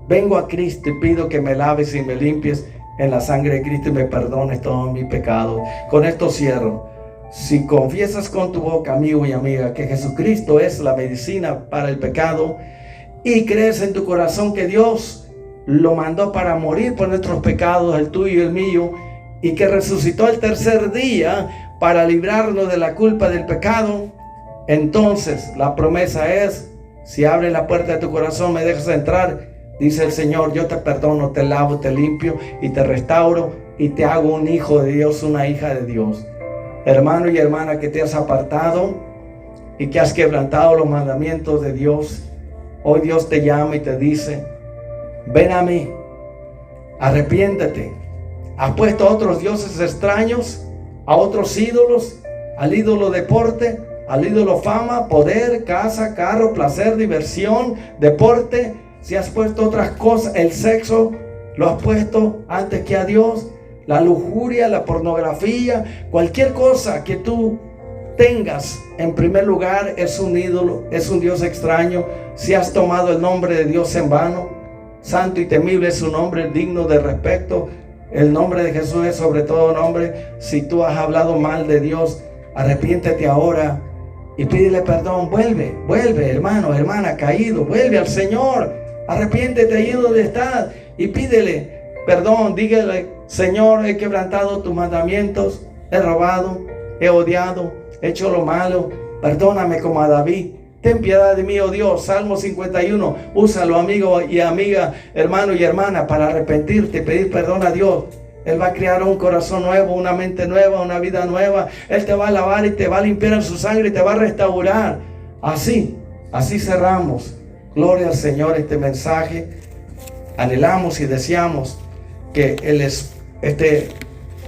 Vengo a Cristo y pido que me laves y me limpies en la sangre de Cristo y me perdones todos mis pecados. Con esto cierro. Si confiesas con tu boca, amigo y amiga, que Jesucristo es la medicina para el pecado, y crees en tu corazón que Dios lo mandó para morir por nuestros pecados, el tuyo y el mío, y que resucitó el tercer día para librarnos de la culpa del pecado, entonces la promesa es: si abres la puerta de tu corazón, me dejas entrar, dice el Señor, yo te perdono, te lavo, te limpio y te restauro y te hago un hijo de Dios, una hija de Dios. Hermano y hermana que te has apartado y que has quebrantado los mandamientos de Dios, hoy Dios te llama y te dice: ven a mí, arrepiéntete. Has puesto a otros dioses extraños, a otros ídolos, al ídolo deporte, al ídolo fama, poder, casa, carro, placer, diversión, deporte. Si has puesto otras cosas, el sexo, lo has puesto antes que a Dios, la lujuria, la pornografía, cualquier cosa que tú tengas en primer lugar es un ídolo, es un Dios extraño. Si has tomado el nombre de Dios en vano, santo y temible es su nombre, digno de respeto. El nombre de Jesús es sobre todo nombre. Si tú has hablado mal de Dios, arrepiéntete ahora y pídele perdón. Vuelve, hermano, hermana caído, vuelve al Señor. Arrepiéntete ahí donde estás y pídele perdón. Dígale: Señor, he quebrantado tus mandamientos, he robado, he odiado, he hecho lo malo. Perdóname como a David. Ten piedad de mí, oh Dios. Salmo 51. Úsalo, amigo y amiga, hermano y hermana, para arrepentirte y pedir perdón a Dios. Él va a crear un corazón nuevo, una mente nueva, una vida nueva. Él te va a lavar y te va a limpiar en su sangre y te va a restaurar. Así cerramos. Gloria al Señor este mensaje. Anhelamos y deseamos que este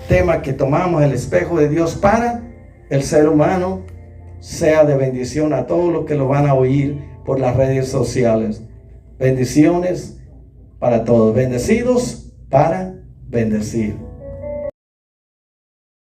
tema que tomamos, el espejo de Dios para el ser humano, sea de bendición a todos los que lo van a oír por las redes sociales. Bendiciones para todos. Bendecidos para bendecir.